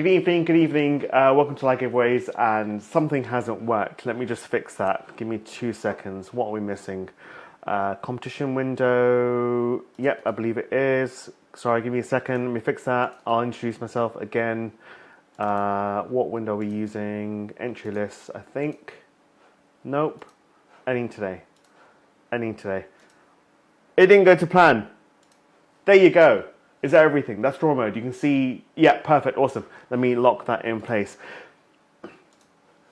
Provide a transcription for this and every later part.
Good evening, good evening. Welcome to Giveways, and something hasn't worked. Let me just fix that. Give me 2 seconds. What are we missing? Competition window. Yep, I believe it is. Sorry, give me a second. Let me fix that. I'll introduce myself again. What window are we using? Entry list, I think. Nope. Ending today. Ending today. It didn't go to plan. There you go. Is that everything? That's draw mode. You can see, yeah, perfect, awesome. Let me lock that in place.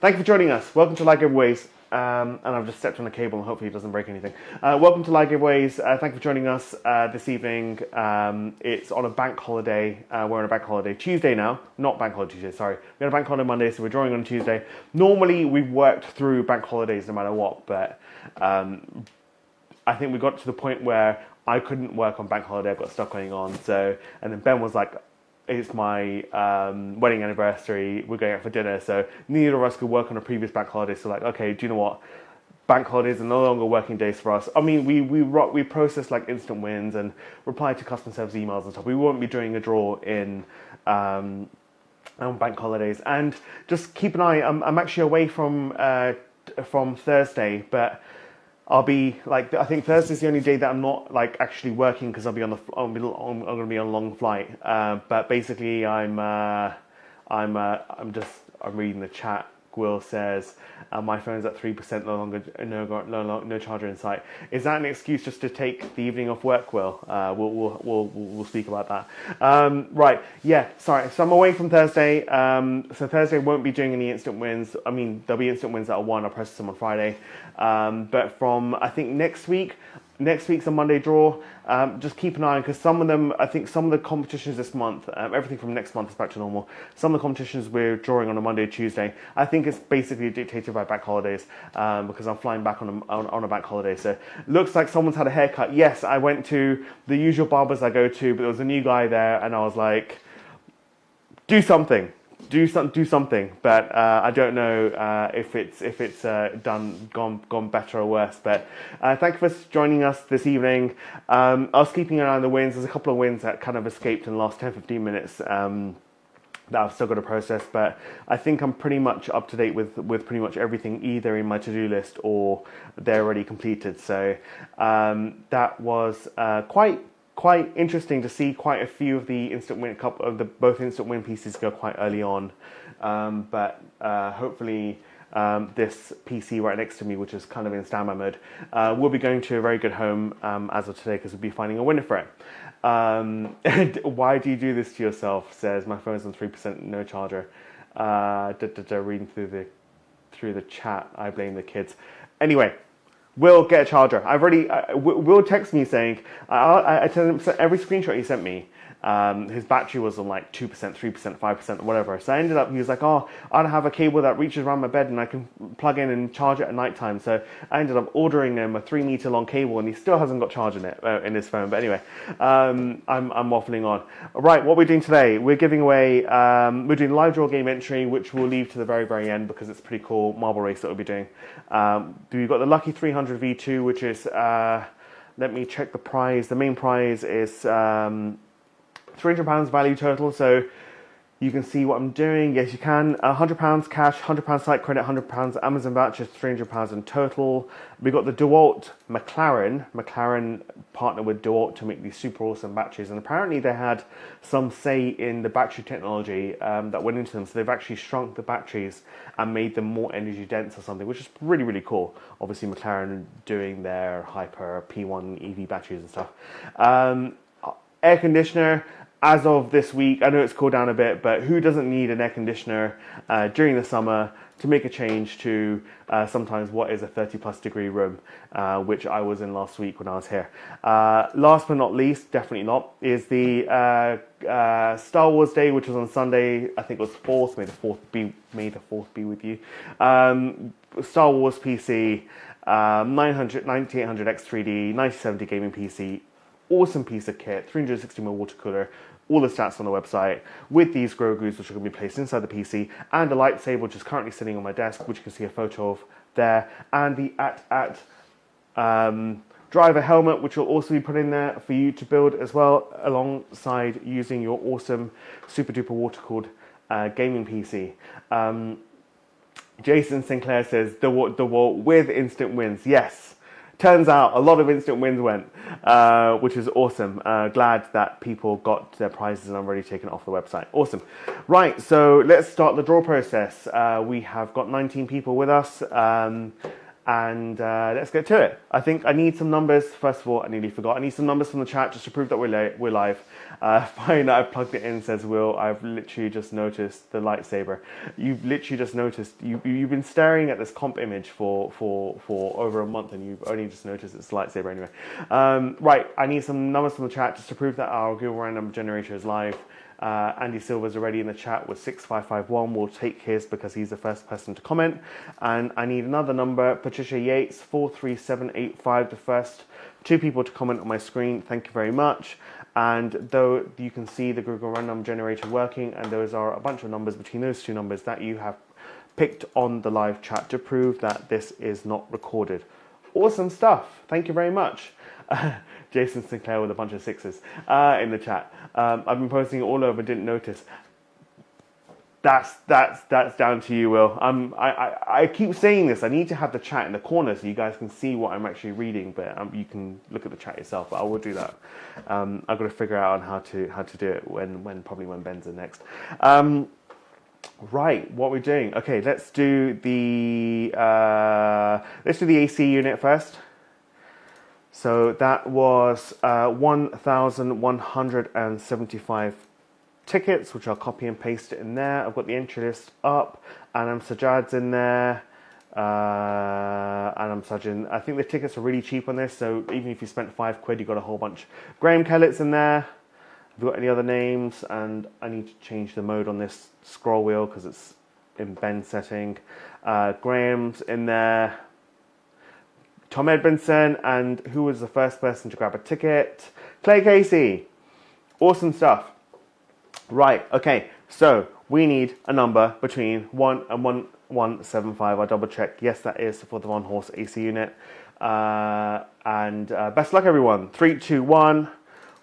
Thank you for joining us. Welcome to Giveways. And I've just stepped on a cable and hopefully it doesn't break anything. Welcome to Giveways. Thank you for joining us this evening. It's on a bank holiday. We're on a bank holiday Tuesday now. Not bank holiday Tuesday, sorry. We're on a bank holiday Monday, so we're drawing on Tuesday. Normally we've worked through bank holidays no matter what, but I think we got to the point where I couldn't work on bank holiday. I've got stuff going on. So, and then Ben was like, it's my wedding anniversary. We're going out for dinner. So neither of us could work on a previous bank holiday. So like, okay, do you know what? Bank holidays are no longer working days for us. I mean, we process like instant wins and reply to customer service emails and stuff. We won't be doing a draw in on bank holidays. And just keep an eye. I'm actually away from Thursday, but I'll be like, I think Thursday's the only day that I'm not like actually working because I'll be on I'm going to be on a long flight. But basically, I'm reading the chat. Will says my phone's at 3%, no longer no charger in sight. Is that an excuse just to take the evening off work? Will we'll speak about that. Right, yeah, sorry. So I'm away from Thursday. So Thursday won't be doing any instant wins. I mean, there'll be instant wins that are won. I'll process them on Friday. But from I think next week's a Monday draw. Just keep an eye on, because some of them, I think some of the competitions this month, everything from next month is back to normal. Some of the competitions we're drawing on a Monday or Tuesday. I think it's basically dictated by bank holidays, because I'm flying back on a bank holiday. So looks like someone's had a haircut. Yes, I went to the usual barbers I go to, but there was a new guy there, and I was like, do something. Do something, but I don't know if it's gone better or worse. But thank you for joining us this evening. I was keeping an eye on the wins. There's a couple of wins that kind of escaped in the last 10-15 minutes that I've still got to process. But I think I'm pretty much up to date with pretty much everything, either in my to-do list or they're already completed. So that was quite interesting to see quite a few of the both instant win pieces go quite early on, but hopefully this PC right next to me, which is kind of in standby mode, will be going to a very good home as of today, because we'll be finding a winner for it. And why do you do this to yourself? Says my phone's on 3%, no charger. Reading through the chat, I blame the kids. Anyway. Will get a charger. Will text me saying, I tell him every screenshot he sent me, his battery was on like 2%, 3%, 5%, whatever. So I ended up, he was like, oh, I don't have a cable that reaches around my bed and I can plug in and charge it at night time. So I ended up ordering him a 3-meter long cable, and he still hasn't got charge in it, in his phone. But anyway, I'm waffling on. Right, what we're doing today, we're giving away, we're doing live draw game entry, which we'll leave to the very, very end because it's a pretty cool marble race that we'll be doing. We've got the Lucky 300 V2, which is, let me check the prize. The main prize is £300 value total, so you can see what I'm doing. Yes, you can. £100 cash, £100 site credit, £100 Amazon vouchers, £300 in total. We got the DeWalt McLaren partnered with DeWalt to make these super awesome batteries, and apparently they had some say in the battery technology that went into them. So they've actually shrunk the batteries and made them more energy dense or something, which is really, really cool. Obviously, McLaren doing their Hyper P1 EV batteries and stuff. Air conditioner. As of this week, I know it's cooled down a bit, but who doesn't need an air conditioner during the summer to make a change to sometimes what is a 30+ degree room, which I was in last week when I was here. Last but not least, definitely not, is the Star Wars Day, which was on Sunday. I think it was 4th. May the 4th be with you. Star Wars PC, 9800 X3D, 9070 gaming PC. Awesome piece of kit, 360mm water cooler, all the stats on the website, with these Grogu's, which are going to be placed inside the PC, and a lightsaber, which is currently sitting on my desk, which you can see a photo of there, and the driver helmet, which will also be put in there for you to build as well, alongside using your awesome super duper water cooled gaming PC. Jason Sinclair says the wall with instant wins. Yes, turns out a lot of instant wins went, which is awesome. Glad that people got their prizes and I'm already taken it off the website. Awesome. Right, so let's start the draw process. We have got 19 people with us. And let's get to it. I think I need some numbers. First of all, I nearly forgot. I need some numbers from the chat just to prove that we're live. Fine, I've plugged it in, says Will. I've literally just noticed the lightsaber. You've literally just noticed. You've been staring at this comp image for over a month, and you've only just noticed it's a lightsaber anyway. Right, I need some numbers from the chat just to prove that our Google random generator is live. Andy Silver's already in the chat with 6551. We'll take his because he's the first person to comment. And I need another number, Patricia Yates, 43785, the first two people to comment on my screen. Thank you very much. And though you can see the Google random generator working, and those are a bunch of numbers between those two numbers that you have picked on the live chat to prove that this is not recorded. Awesome stuff. Thank you very much. Jason Sinclair with a bunch of sixes in the chat. I've been posting it all over, didn't notice. That's down to you, Will. I keep saying this. I need to have the chat in the corner so you guys can see what I'm actually reading, but you can look at the chat yourself. But I will do that. I've got to figure out on how to do it when Ben's in next. Right, what we're doing? Okay, let's do the AC unit first. So that was 1,175 tickets, which I'll copy and paste it in there. I've got the entry list up. Anam Sajad's in there. Anam Sajin. I think the tickets are really cheap on this, so even if you spent £5, you got a whole bunch. Graham Kellett's in there. Have you got any other names? And I need to change the mode on this scroll wheel because it's in Ben setting. Graham's in there. Tom Edmondson, and who was the first person to grab a ticket? Clay Casey. Awesome stuff. Right, okay, so we need a number between 1 and 1175. I double checked. Yes, that is for the one horse AC unit. And best luck, everyone. 3, 2, 1.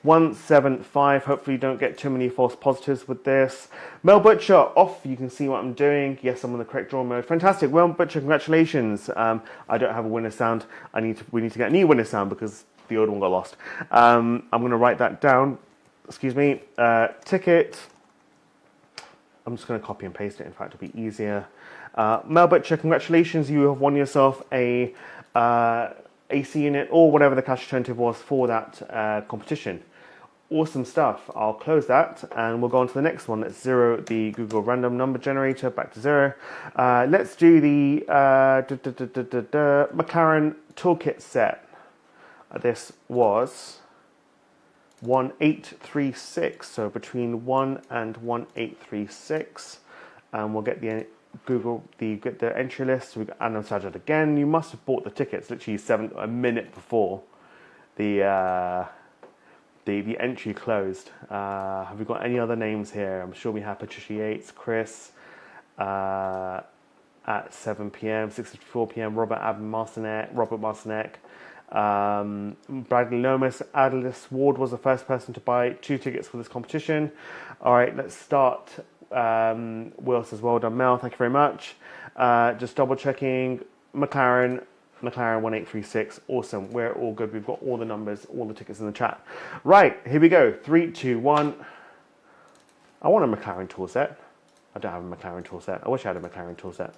175. Hopefully you don't get too many false positives with this. Mel Butcher off. You can see what I'm doing. Yes, I'm on the correct draw mode. Fantastic. Mel Butcher, congratulations. I don't have a winner sound. We need to get a new winner sound because the old one got lost. I'm going to write that down. Excuse me. Ticket. I'm just going to copy and paste it. In fact, it'll be easier. Mel Butcher, congratulations. You have won yourself a AC unit or whatever the cash alternative was for that competition. Awesome stuff. I'll close that and we'll go on to the next one. Let's zero the Google random number generator back to 0. Let's do the McLaren toolkit set. This was 1836, so between 1 and 1836, and we'll get the entry list. We've got Adam Sajad again. You must have bought the tickets literally a minute before the entry closed. Have we got any other names here? I'm sure we have Patricia Yates, Chris at 7 p.m., 6:54 p.m. Robert Marcinek, Bradley Lomas, Adelis Ward was the first person to buy 2 tickets for this competition. All right, let's start. Will says, well done, Mel. Thank you very much. Just double checking. McLaren 1836. Awesome. We're all good. We've got all the numbers, all the tickets in the chat. Right, here we go. 3, 2, 1. I want a McLaren tool set. I don't have a McLaren tool set. I wish I had a McLaren tool set.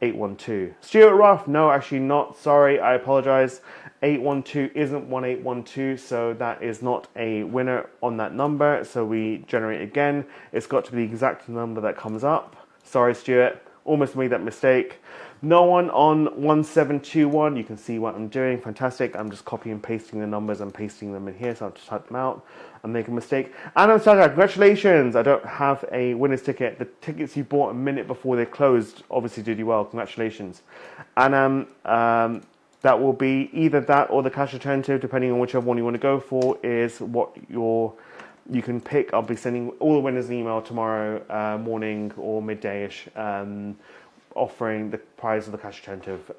812. Stuart Ruff. No, actually not. Sorry, I apologize. 812 isn't 1812, so that is not a winner on that number. So we generate again. It's got to be the exact number that comes up. Sorry, Stuart. Almost made that mistake. No one on 1721. You can see what I'm doing. Fantastic. I'm just copying and pasting the numbers and pasting them in here, so I'll just type them out and make a mistake. Adam Saga, congratulations. I don't have a winner's ticket. The tickets you bought a minute before they closed obviously did you well. Congratulations. And that will be either that or the cash alternative, depending on whichever one you want to go for, is what you can pick. I'll be sending all the winners an email tomorrow morning or midday-ish, offering the prize of the cash alternative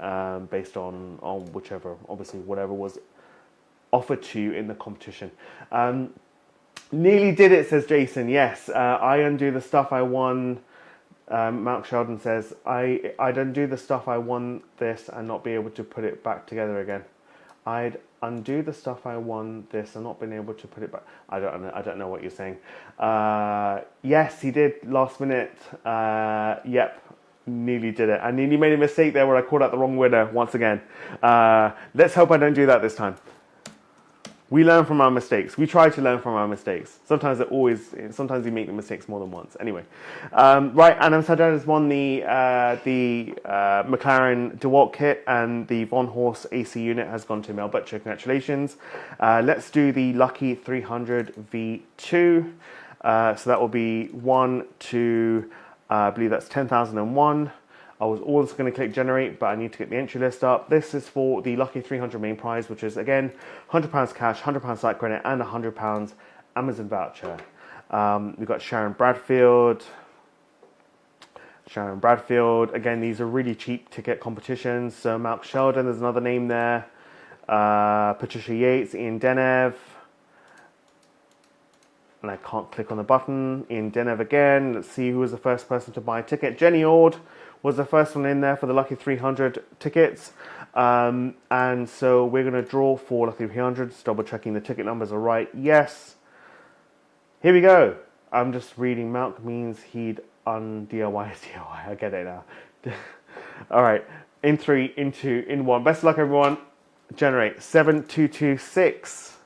based on whatever was offered to you in the competition. Nearly did it, says Jason. Yes, I undo the stuff I won. Mark Sheldon says, I'd undo the stuff I won this and not be able to put it back together again. I'd undo the stuff I won this and not been able to put it back. I don't know what you're saying. Yes, he did last minute. Yep, nearly did it. I nearly made a mistake there where I called out the wrong winner once again. Let's hope I don't do that this time. We learn from our mistakes. We try to learn from our mistakes. Sometimes you make the mistakes more than once. Anyway, right. Adam Saddad has won the McLaren DeWalt kit, and the Von Horst AC unit has gone to Mel Butcher. Congratulations. Let's do the Lucky 300 V2. So that will be 1, 2. I believe that's 10,001. I was also going to click generate, but I need to get the entry list up. This is for the Lucky 300 main prize, which is again £100 cash, £100 site credit, and £100 Amazon voucher. We've got Sharon Bradfield. Again, these are really cheap ticket competitions. So Mark Sheldon, there's another name there. Patricia Yates, Ian Denev. And I can't click on the button. Ian Denev again. Let's see who was the first person to buy a ticket. Jenny Ord was the first one in there for the Lucky 300 tickets. And so we're going to draw for Lucky 300s, double checking the ticket numbers are right. Yes. Here we go. I'm just reading. Malk means he'd DIY his DIY. I get it now. All right. In 3, in 2, in 1. Best of luck, everyone. Generate 7226.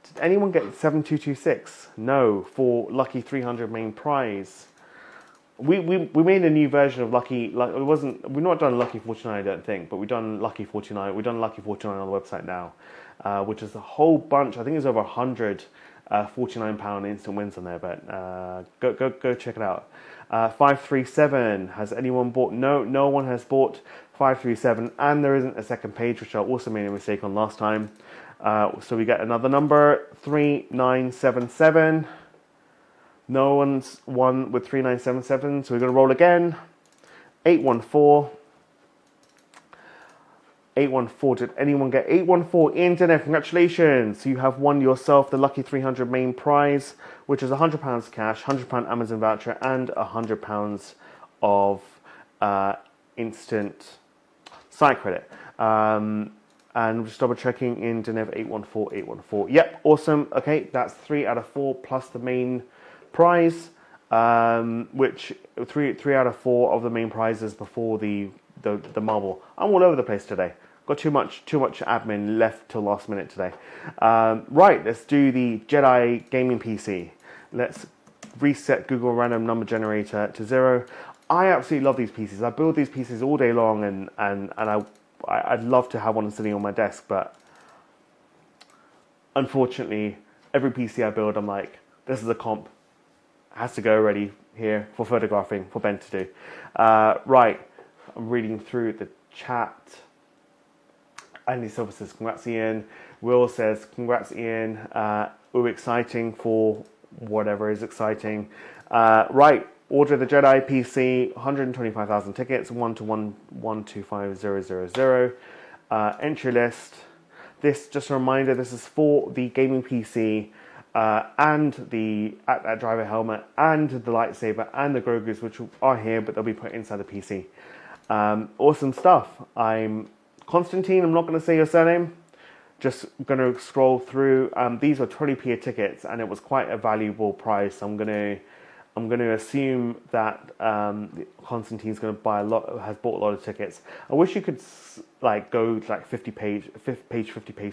Did anyone get 7226? No, for Lucky 300 main prize. We made a new version of Lucky. Like it wasn't. We've not done Lucky 49, I don't think, but we've done Lucky 49. We've done Lucky 49 on the website now, which is a whole bunch. I think there's over 100 £49 instant wins on there. But go check it out. 537. Has anyone bought? No one has bought 537, and there isn't a second page, which I also made a mistake on last time. So we get another number 3977. No one's won with 3977, so we're going to roll again. 814. 814. Did anyone get 814? Internet, congratulations. So you have won yourself the Lucky 300 main prize, which is £100 cash, £100 Amazon voucher, and £100 of instant site credit. And just double checking in Denev 814. Yep, awesome. Okay, that's 3 out of 4 plus the main prize, which 3 out of 4 of the main prizes before the marble. I'm all over the place today. Got too much admin left till last minute today. Right, let's do the Jedi gaming PC. Let's reset Google random number generator to 0. I absolutely love these PCs. I build these PCs all day long, and I'd love to have one sitting on my desk, but unfortunately, every PC I build, I'm like, this is a comp. Has to go ready here for photographing for Ben to do. Right, I'm reading through the chat. Andy Silver says, congrats, Ian. Will says, congrats, Ian. Exciting for whatever is exciting. Right, Order the Jedi PC, 125,000 tickets, 1 to 125000. Entry list. This, just a reminder, this is for the gaming PC. And the at driver helmet, and the lightsaber, and the Grogu's, which are here, but they'll be put inside the PC. Awesome stuff. I'm Constantine. I'm not going to say your surname. Just going to scroll through. These were 20p tickets, and it was quite a valuable price. So I'm going to assume that Constantine's going to buy has bought a lot of tickets. I wish you could go like 50 page,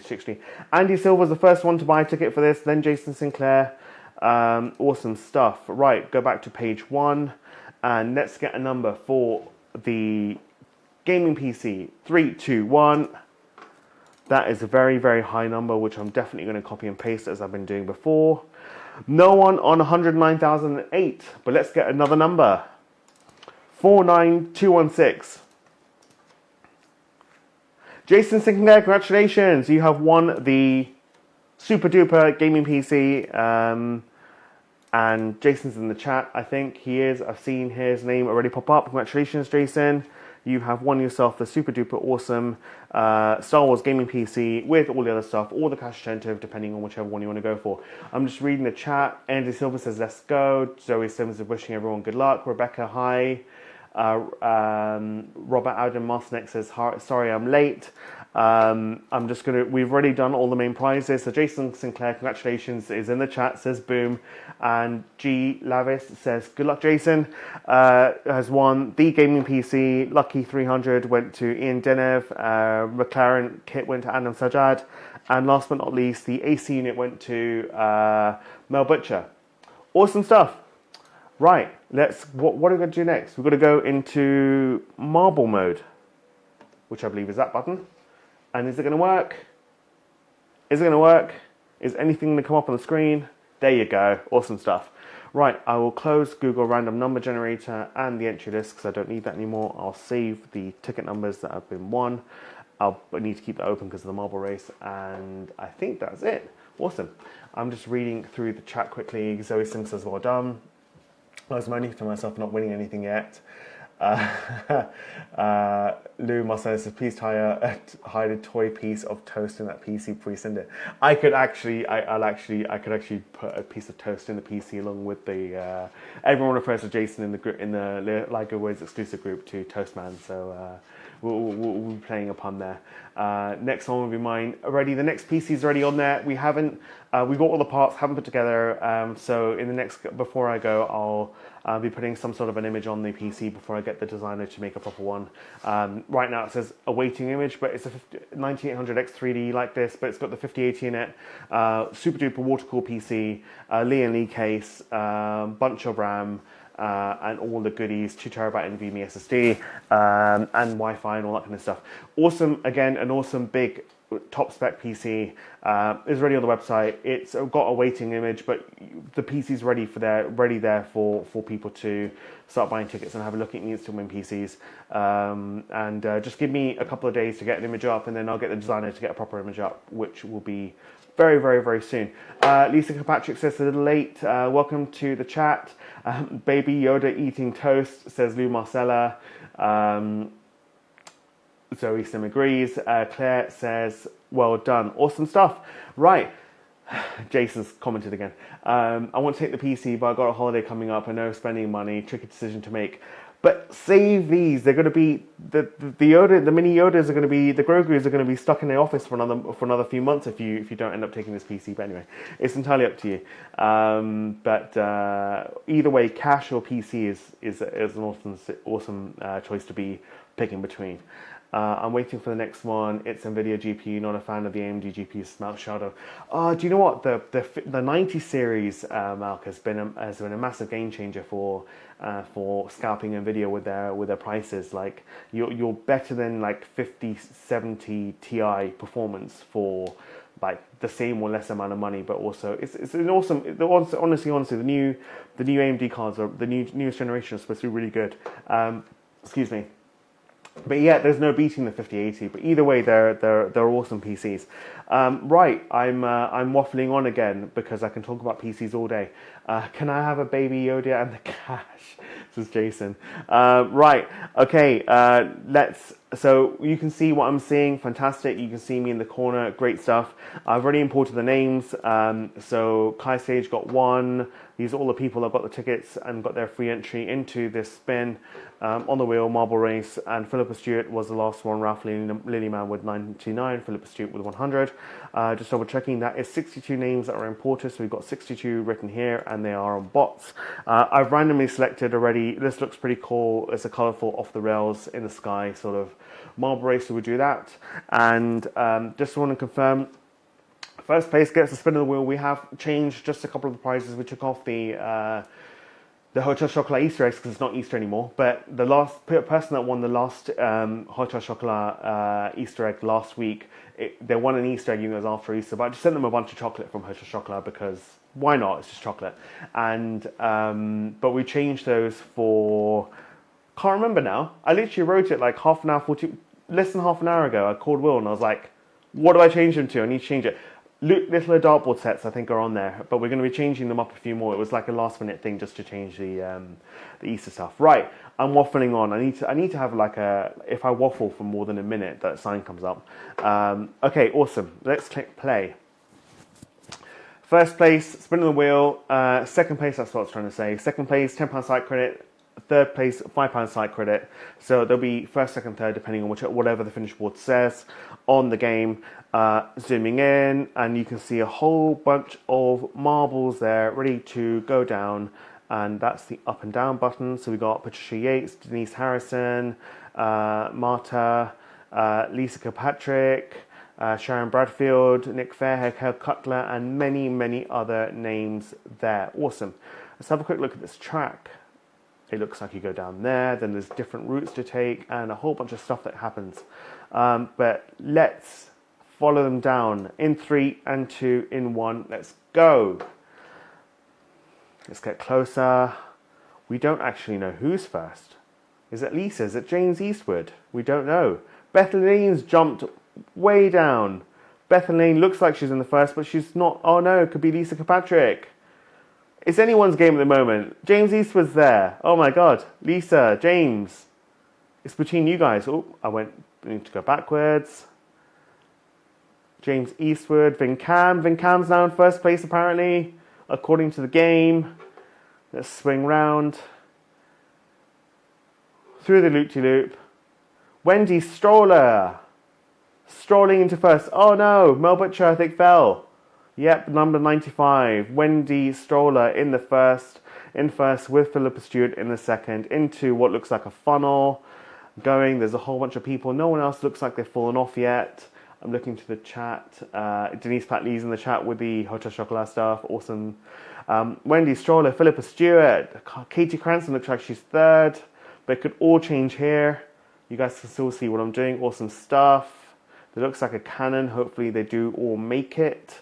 60. Andy Silver's the first one to buy a ticket for this, then Jason Sinclair. Awesome stuff. Right, go back to page 1, and let's get a number for the gaming PC. 3, 2, 1. That is a very, very high number, which I'm definitely going to copy and paste as I've been doing before. No one on 109,008, but let's get another number. 49216. Jason Sinclair, congratulations. You have won the super duper gaming PC. And Jason's in the chat, I think he is. I've seen his name already pop up. Congratulations, Jason. you have won yourself the super duper awesome Star Wars gaming PC with all the other stuff, or the cash incentive, depending on whichever one you want to go for. I'm just reading the chat. Andy Silver says, let's go. Zoe Simmons is wishing everyone good luck. Rebecca, hi. Robert Alden Martinek says, sorry I'm late. I'm just we've already done all the main prizes. So Jason Sinclair, congratulations, is in the chat, says boom. And G Lavis says, good luck, Jason. Has won the gaming PC. Lucky 300 went to Ian Denev. McLaren kit went to Adam Sajad. And last but not least, the AC unit went to Mel Butcher. Awesome stuff. Right, what are we going to do next? We're going to go into marble mode, which I believe is that button. And is it going to work? Is it going to work? Is anything going to come up on the screen? There you go, awesome stuff. Right, I will close Google Random Number Generator and the entry list because I don't need that anymore. I'll save the ticket numbers that have been won. I need to keep that open because of the marble race, and I think that's it. Awesome. I'm just reading through the chat quickly. Zoe Sim says, well done. I was moaning to myself not winning anything yet. Lou Marcellus says, please hide a toy piece of toast in that PC, pre-send it. I could actually put a piece of toast in the PC along with the. Everyone refers to Jason in the group, in the Giveways exclusive group, to Toastman. So we'll be playing upon there. Next one will be mine. Already, the next PC is already on there. We haven't. We got all the parts, haven't put together. So in the next, before I go, I'll be putting some sort of an image on the PC before I get the designer to make a proper one. Right now it says awaiting image, but it's a 9800X 3D like this, but it's got the 5080 in it. Super duper water cooled PC, Lee and Lee case, bunch of RAM, and all the goodies, 2TB NVMe SSD, and Wi-Fi and all that kind of stuff. Awesome, again, an awesome big top spec PC is ready on the website. It's got a waiting image, but the PC's ready there for people to start buying tickets and have a look at instant win PCs. And just give me a couple of days to get an image up, and then I'll get the designer to get a proper image up, which will be very, very, very soon. Lisa Kirkpatrick says, a little late. Welcome to the chat. Baby Yoda eating toast, says Lou Marcella. Zoe Sim agrees. Claire says, well done. Awesome stuff. Right. Jason's commented again. I want to take the PC, but I've got a holiday coming up. I know spending money, tricky decision to make. But save these. They're going to be the Yoda, the mini Yodas are going to be, the Grogu's are going to be stuck in the office for another few months if you don't end up taking this PC. But anyway, it's entirely up to you. But either way, cash or PC is an awesome choice to be picking between. I'm waiting for the next one. It's NVIDIA GPU, not a fan of the AMD GPU Smart Shadow. Do you know what? The 90 series, Malk, has been a massive game changer for scalping NVIDIA with their prices. Like you're better than like 5070 Ti performance for like the same or less amount of money, but also it's an awesome. Honestly, the new AMD cards are the newest generation are supposed to be really good. Excuse me. But yeah, there's no beating the 5080. But either way, they're awesome PCs. Right, I'm waffling on again because I can talk about PCs all day. Can I have a baby Yoda and the cash? This is Jason. Right, okay. So you can see what I'm seeing. Fantastic. You can see me in the corner. Great stuff. I've already imported the names. So Kai Sage got one. These are all the people that got the tickets and got their free entry into this spin on the wheel marble race. And Philippa Stewart was the last one. Ralph Lillyman with 99. Philippa Stewart with 100. Just double checking, that is 62 names that are imported. So we've got 62 written here, and they are on bots. I've randomly selected already. This looks pretty cool. It's a colourful off the rails in the sky sort of marble race. So we'll do that. And just want to confirm. First place gets a spin of the wheel. We have changed just a couple of the prizes. We took off the Hotel Chocolat Easter eggs because it's not Easter anymore. But the last person that won the last Hotel Chocolat Easter egg last week, they won an Easter egg even though it was after Easter. But I just sent them a bunch of chocolate from Hotel Chocolat because why not? It's just chocolate. And but we changed those for, can't remember now. I literally wrote it like less than half an hour ago. I called Will and I was like, what do I change them to? I need to change it. Little dartboard sets, I think, are on there, but we're going to be changing them up a few more. It was like a last-minute thing just to change the Easter stuff. Right, I'm waffling on. I need to have like a. If I waffle for more than a minute, that sign comes up. Okay, awesome. Let's click play. First place, spin of the wheel. Second place, that's what I was trying to say. Second place, £10 site credit. Third place, £5 site credit. So there'll be first, second, third, depending on whatever the finish board says on the game. Zooming in, and you can see a whole bunch of marbles there ready to go down. And that's the up and down button. So we got Patricia Yates, Denise Harrison, Marta, Lisa Kilpatrick, Sharon Bradfield, Nick Fairhair, Kel Cutler, and many, many other names there. Awesome. Let's have a quick look at this track. It looks like you go down there, then there's different routes to take, and a whole bunch of stuff that happens. But let's follow them down in 3 and 2 in 1. Let's go. Let's get closer. We don't actually know who's first. Is it Lisa? Is it James Eastwood? We don't know. Bethelaine's jumped way down. Bethelaine looks like she's in the first, but she's not. Oh no, it could be Lisa Kilpatrick. It's anyone's game at the moment. James Eastwood's there. Oh my god. Lisa, James. It's between you guys. Oh, I need to go backwards. James Eastwood, Vincam. Vincam's now in first place apparently, according to the game. Let's swing round. Through the loop-de-loop. Wendy Stroller. Strolling into first. Oh no, Mel Butcher I think fell. Yep, number 95. Wendy Stroller in first with Philippa Stewart in the second, into what looks like a funnel. Going, there's a whole bunch of people. No one else looks like they've fallen off yet. I'm looking to the chat. Denise Pat-Lee's in the chat with the Hotel Chocolat stuff. Awesome. Wendy Stroller, Philippa Stewart. Katie Cranston looks like she's third. But it could all change here. You guys can still see what I'm doing. Awesome stuff. It looks like a cannon. Hopefully they do all make it.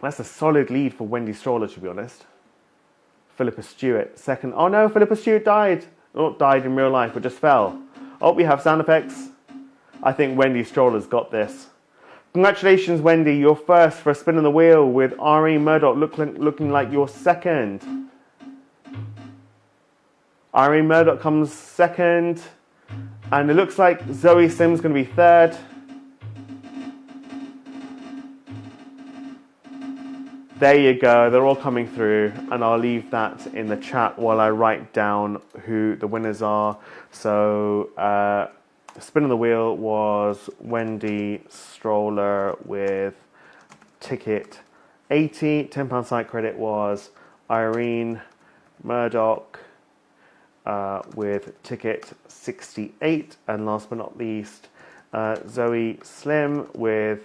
That's a solid lead for Wendy Stroller, to be honest. Philippa Stewart, second. Oh no, Philippa Stewart died. Not died in real life, but just fell. Oh, we have sound effects. I think Wendy Stroller's got this. Congratulations, Wendy. You're first for a spin on the wheel with Irene Murdoch looking like you're second. Irene Murdoch comes second. And it looks like Zoe Sim's going to be third. There you go, they're all coming through, and I'll leave that in the chat while I write down who the winners are. So, spin on the wheel was Wendy Stroller with ticket 80. £10 site credit was Irene Murdoch with ticket 68. And last but not least, Zoe Slim with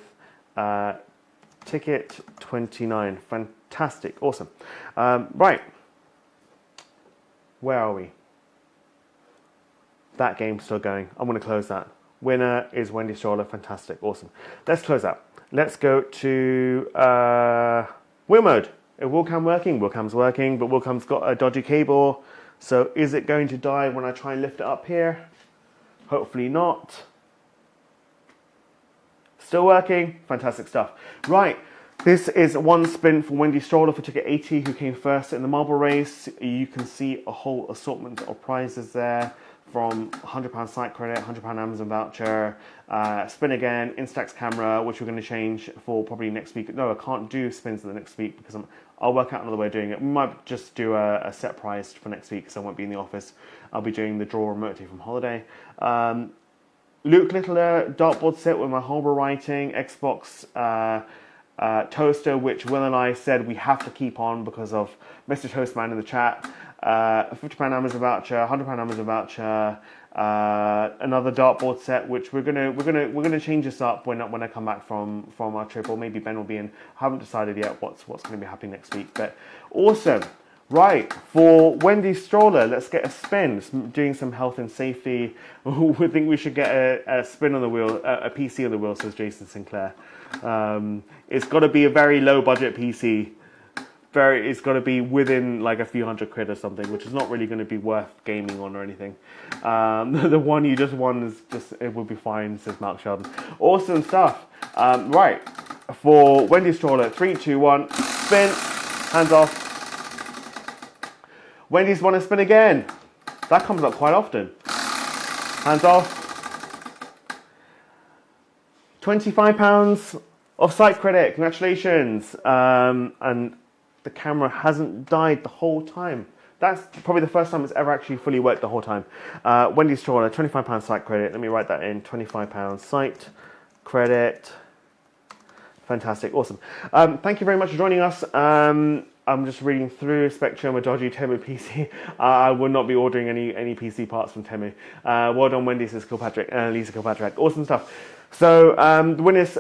ticket 29. Fantastic. Awesome. Right. Where are we? That game's still going. I'm going to close that. Winner is Wendy Stroller. Fantastic. Awesome. Let's close that. Let's go to wheel mode. Is Wheelcam working? Wheelcam's working, but Wheelcam's got a dodgy cable. So is it going to die when I try and lift it up here? Hopefully not. Still working. Fantastic stuff. Right. This is one spin for Wendy Stroller for ticket 80, who came first in the marble race. You can see a whole assortment of prizes there, from £100 site credit, £100 Amazon voucher, spin again, Instax camera, which we're going to change for probably next week. No, I can't do spins in the next week because I'll work out another way of doing it. We might just do a set price for next week because I won't be in the office. I'll be doing the draw remotely from holiday. Luke Littler dartboard set with my Holbrook writing, Xbox toaster, which Will and I said we have to keep on because of Mr. Toastman in the chat. £50 Amazon voucher, £100 Amazon voucher, another dartboard set, which we're gonna change this up when I come back from our trip, or maybe Ben will be in. I haven't decided yet what's going to be happening next week, but awesome. Right, for Wendy Stroller, let's get a spin. Doing some health and safety. We think we should get a spin on the wheel, a PC on the wheel, says Jason Sinclair. It's got to be a very low budget PC. It's got to be within like a few £100 or something, which is not really going to be worth gaming on or anything. The one you just won is it will be fine, says Mark Sheldon. Awesome stuff. Right, for Wendy's stroller. 3, 2, 1, spin. Hands off. Wendy's want to spin again. That comes up quite often. Hands off. £25 of site credit. Congratulations. And the camera hasn't died the whole time. That's probably the first time it's ever actually fully worked the whole time. Wendy's stroller, £25 site credit. Let me write that in. £25 site credit. Fantastic. Awesome. Thank you very much for joining us. I'm just reading through Spectrum, a dodgy Temu PC. I will not be ordering any PC parts from Temu. Well done, Wendy, says Kilpatrick, Lisa Kilpatrick. Awesome stuff. So the winners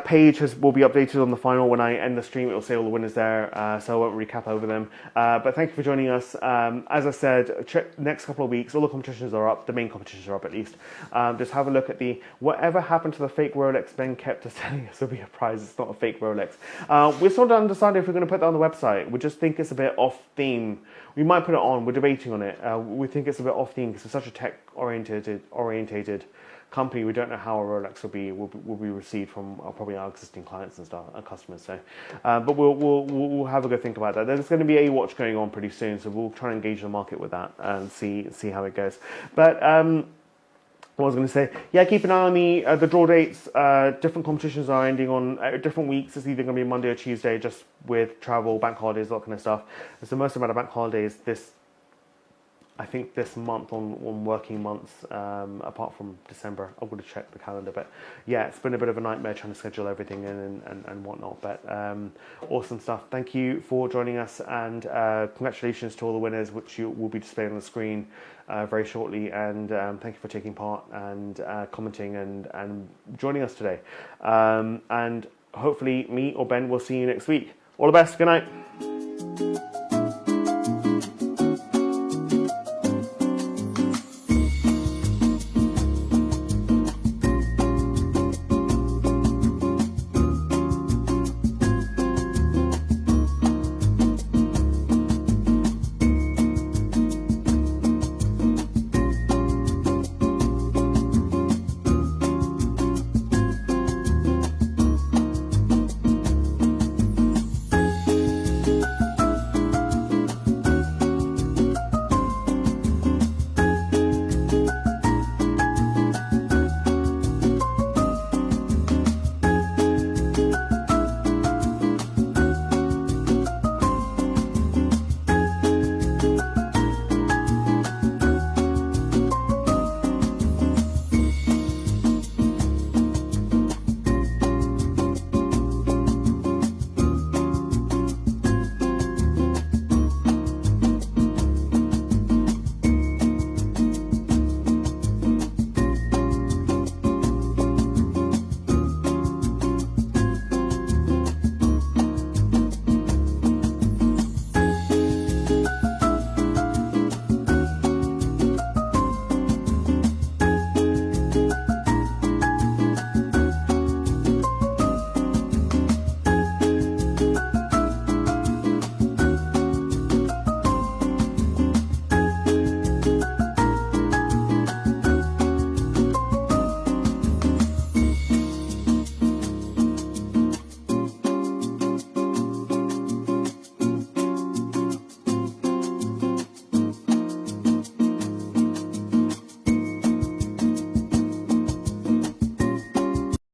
page will be updated on the final. When I end the stream, it will say all the winners there, so I won't recap over them. But thank you for joining us. As I said, next couple of weeks, all the competitions are up. The main competitions are up at least. Just have a look at whatever happened to the fake Rolex Ben kept us telling us will be a prize. It's not a fake Rolex. We're sort of undecided if we're going to put that on the website. We just think it's a bit off theme. We might put it on. We're debating on it. We think it's a bit off theme because it's such a tech orientated company. We don't know how a Rolex will be received from probably our existing clients and stuff, our customers. So, but we'll have a good think about that. There's going to be a watch going on pretty soon, so we'll try and engage the market with that and see how it goes. But what I was going to say, yeah, keep an eye on the draw dates. Different competitions are ending on different weeks. It's either going to be Monday or Tuesday, just with travel, bank holidays, that kind of stuff. There's the most amount of bank holidays I think this month on working months, apart from December. I'm going to check the calendar, but yeah, it's been a bit of a nightmare trying to schedule everything in and whatnot. But awesome stuff. Thank you for joining us, and congratulations to all the winners, which you will be displayed on the screen very shortly. And thank you for taking part and commenting and joining us today. And hopefully me or Ben will see you next week. All the best. Good night.